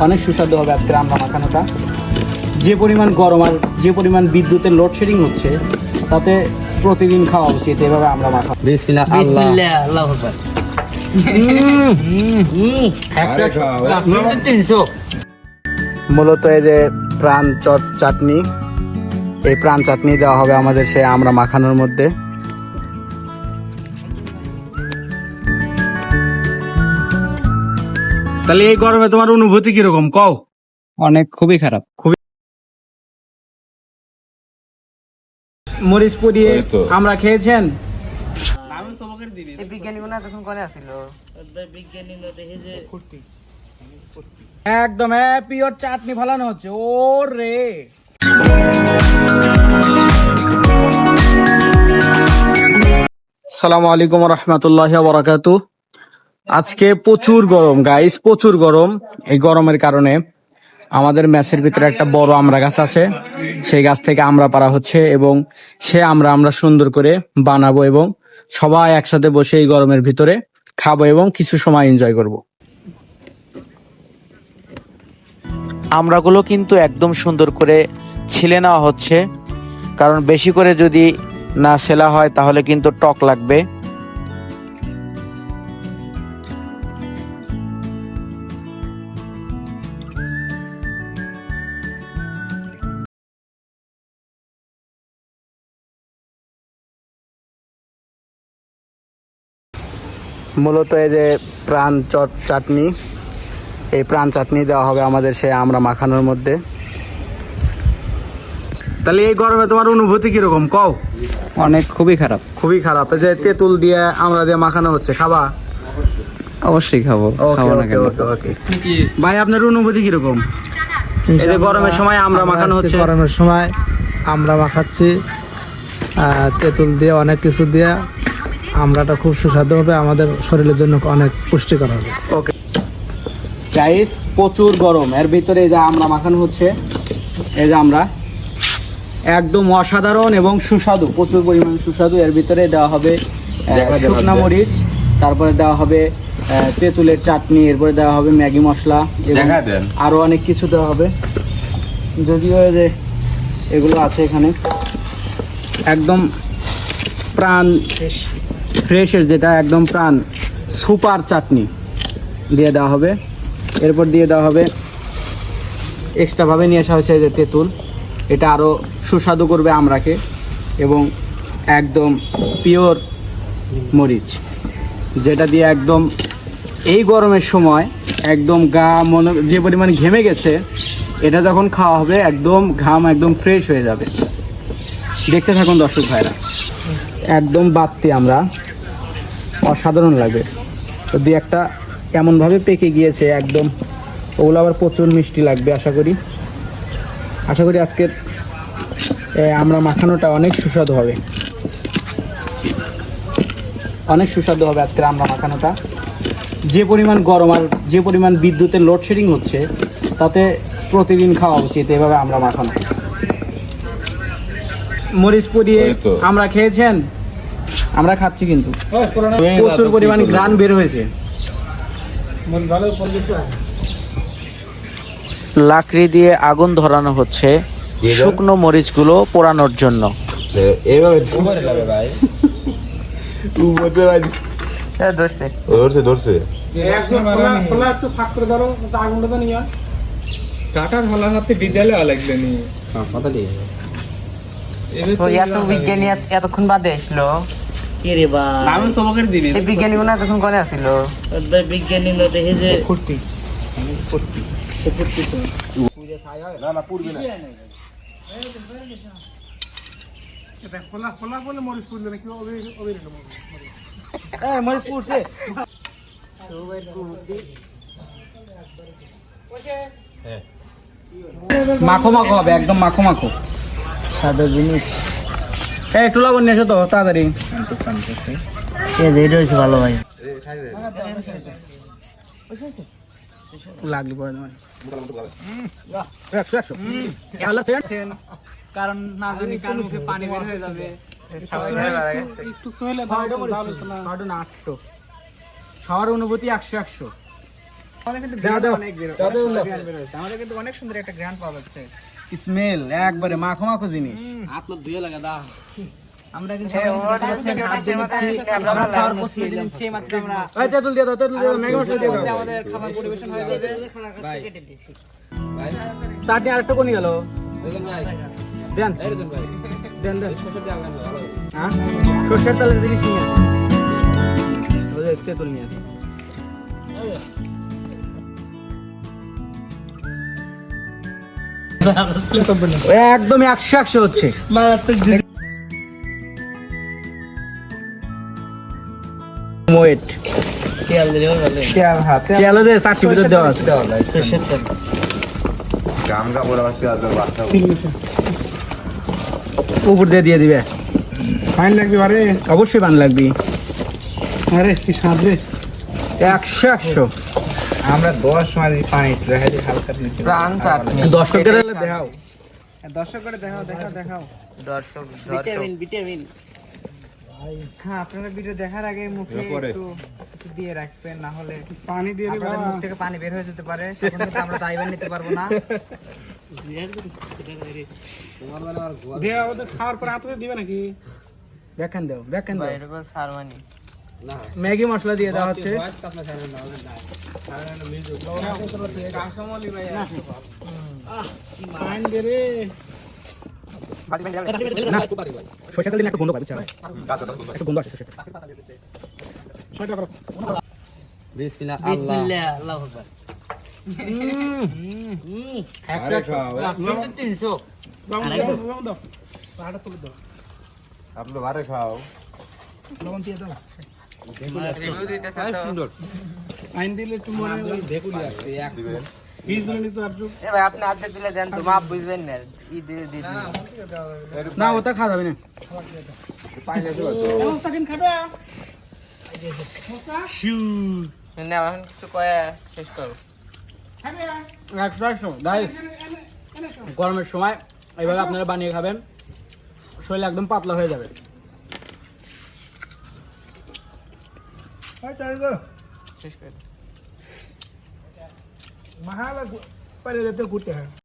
অনেক সুস্বাদু হবে আজকের আমরা মাখানোটা। যে পরিমাণ গরম আর যে পরিমাণ বিদ্যুতের লোডশেডিং হচ্ছে তাতে প্রতিদিন খাওয়া উচিত এভাবে আমরা মাখাবো। বিসমিল্লাহ বিসমিল্লাহ আল্লাহু আকবার। মূলত এই যে প্রাণ চাটনি, এই প্রাণ চাটনি দেওয়া হবে আমাদের সেই আমরা মাখানোর মধ্যে। তাহলে এই গরমে তোমার অনুভূতি কিরকম কও? খুবই খারাপ। মরিচ পুড়িয়ে আমরা খেয়েছেন? একদম পিওর চাটনি ফালানো হচ্ছে। ও রে আসসালামু আলাইকুম ওয়া রাহমাতুল্লাহি ওয়া বারাকাতুহু। আজকে প্রচুর গরম গাইস, প্রচুর গরম। এই গরমের কারণে আমাদের মেসের ভিতরে একটা বড় আমড়া গাছ আছে, সেই গাছ থেকে আমড়া পাড়া হচ্ছে এবং সে আমরা সুন্দর করে বানাবো এবং সবাই একসাথে বসে এই গরমের ভিতরে খাবো এবং কিছু সময় এনজয় করব। আমড়াগুলো কিন্তু একদম সুন্দর করে ছিলে নেওয়া হচ্ছে, কারণ বেশি করে যদি না ছেলা হয় তাহলে কিন্তু টক লাগবে। মূলত এই যে প্রাণ চাটনি, এই প্রাণ চাটনি দেওয়া হবে আমাদের সেই আমরা মাখানোর মধ্যে। তাহলে এই গরমে তোমার অনুভূতি কিরকম কও? খুবই খারাপ। খুবই খারাপ। এই যে তেঁতুল দিয়ে আমরা দিয়ে মাখানো হচ্ছে, খাবা? অবশ্যই খাবো। ভাই আপনার অনুভূতি কিরকম? এই যে গরমের সময় আমরা মাখানো হচ্ছে। গরমের সময় আমরা মাখাচ্ছি তেঁতুল দিয়ে, অনেক কিছু দিয়ে। আমরাটা খুব সুস্বাদু হবে, আমাদের শরীরের জন্য অনেক পুষ্টিকর হবে। ওকে গাইস, প্রচুর গরম, এর ভিতরে এই যে আমরা মাখানো হচ্ছে। এই যে আমরা একদম অসাধারণ এবং সুস্বাদু, প্রচুর পরিমাণ সুস্বাদু। এর ভিতরে দেওয়া হবে শুকনা মরিচ, তারপরে দেওয়া হবে তেঁতুলের চাটনি, এরপরে দেওয়া হবে ম্যাগি মশলা এবং আরো অনেক কিছু দেওয়া হবে। যদিও যে এগুলো আছে এখানে, একদম প্রাণ ফ্রেশের যেটা একদম প্রাণ সুপার চাটনি দিয়ে দেওয়া হবে। এরপর দিয়ে দেওয়া হবে এক্সট্রাভাবে নিয়ে আসা হয়েছে যে তেঁতুল, এটা আরও সুস্বাদু করবে আমরাকে, এবং একদম পিওর মরিচ যেটা দিয়ে একদম এই গরমের সময় একদম গা মনে যে পরিমাণ ঘেমে গেছে, এটা যখন খাওয়া হবে একদম ঘাম একদম ফ্রেশ হয়ে যাবে। দেখতে থাকুন দর্শক ভাইরা, একদম বাড়তি আমরা অসাধারণ লাগবে। তো দুই একটা এমনভাবে পেকে গিয়েছে একদম, ওগুলো আবার প্রচুর মিষ্টি লাগবে। আশা করি আজকের আমরা মাখানোটা অনেক সুস্বাদু হবে, অনেক সুস্বাদু হবে আজকের আমরা মাখানোটা। যে পরিমাণ গরম আর যে পরিমাণ বিদ্যুতের লোডশেডিং হচ্ছে তাতে প্রতিদিন খাওয়া উচিত এভাবে আমরা মাখানো। মরিচ পুড়িয়ে আমরা খেয়েছেন? আমরা খাচ্ছি, কিন্তু প্রচুর পরিমাণ গ্রান বের হয়েছে। লাকড়ি দিয়ে আগুন ধরানো হচ্ছে শুকনো মরিচগুলো পোড়ানোর জন্য। বিজ্ঞানী এতক্ষণ বাদে আসলো। বিজ্ঞানী মনে এতক্ষণ করে আসছিল। বিজ্ঞানী দেখে যে মাখো মাখো হবে, একদম মাখো মাখো সাদা জিনিস। একটু লবণ নিয়ে এসো তো তাড়াতাড়ি। ভালো ভাই লাগলি পরে কারণ না জানি কার মুখে পানি বের হয়ে যাবে। একটু সহার অনুভূতি 100-100। আমাদের কিন্তু দাও, দাও। অনেক বের দাও, দাও, দাও। আমাদের কিন্তু অনেক সুন্দর একটা গ্রান্ড পাওয়া যাচ্ছে। স্মেল একবারে মাখো মাখো জিনিস। আমরা কিন্তু হাত দিয়ে নিচ্ছি, আমরা সার প্রস্তুতি নিচ্ছি মাত্র আমরা এই তেঁতুল দিয়ে দাও, তেঁতুল দিয়ে দাও, ম্যাগি মশলা দিয়ে দাও। আমাদের খাবার পরিবেশন হয়ে যাবে। চাটনি আরেকটা কোনি গেল দেন দেন দেন হ্যাঁ সর্ষের তেলের জিনিস নিয়ে আসি। ওই যে তেঁতুল নিয়ে আসি। একদম 100 হচ্ছে। ওয়েট তেল দে চাটনি ভিতর দেওয়া আছে। উপর দিয়ে দিবে। ফাইন লাগবে আরে অবশ্যই পান লাগবে। আরে কি স্বাদ রে 100 আমরা 10 মারি পানি রেখে হালকা নিচে প্রাণ চাটনি দর্শকের দেখাও। দর্শক করে দেখাও দর্শক ভিটামিন হ্যাঁ আপনারা ভিডিও দেখার আগে মুখে একটু কিছু দিয়ে রাখবেন, না হলে পানি দিয়ে রে আপনাদের বাবা মুখ থেকে পানি বের হয়ে যেতে পারে, তখন কিন্তু আমরা দায়ভার নিতে পারবো না। দেয়া ওদের খাওয়ার পর হাতে দিবে নাকি দেখেন দাও দেখেন দাও। এরকম সারমানি ম্যাগি মশলা দিয়ে দেওয়া হচ্ছে। পানি দে রে না সরষের তেল দিলে একটা গন্ধ পাবে চাই একটা গন্ধ আছে সরষের তেল। ছয়টা করো বিসমিল্লাহ আল্লাহু আকবার। আরে খাও 300 লবণ দাও পাহাড়টা তুলে দাও আপনি বারে খাও লবণ দিয়ে দাও রিভিউ দিতেছে তো সুন্দর। আইন দিলে একটু মনে হয় দেখুলি আসছে এক দিবেন বীজ দিলে তো আর একটু এ ভাই আপনি হাতে দিলে দেন তো মাপ বুঝবেন না, ই দিয়ে দিন না ওটা খাওয়া যাবে না। পানি আছে তো না এখন কিছু কয়া শেষ করো। 100 গাইস গরমের সময় এইভাবে আপনারা বানিয়ে খাবেন, শরীর একদম পাতলা হয়ে যাবে। শেষ করে মহালা পারে যেতে ঘুরতে হয়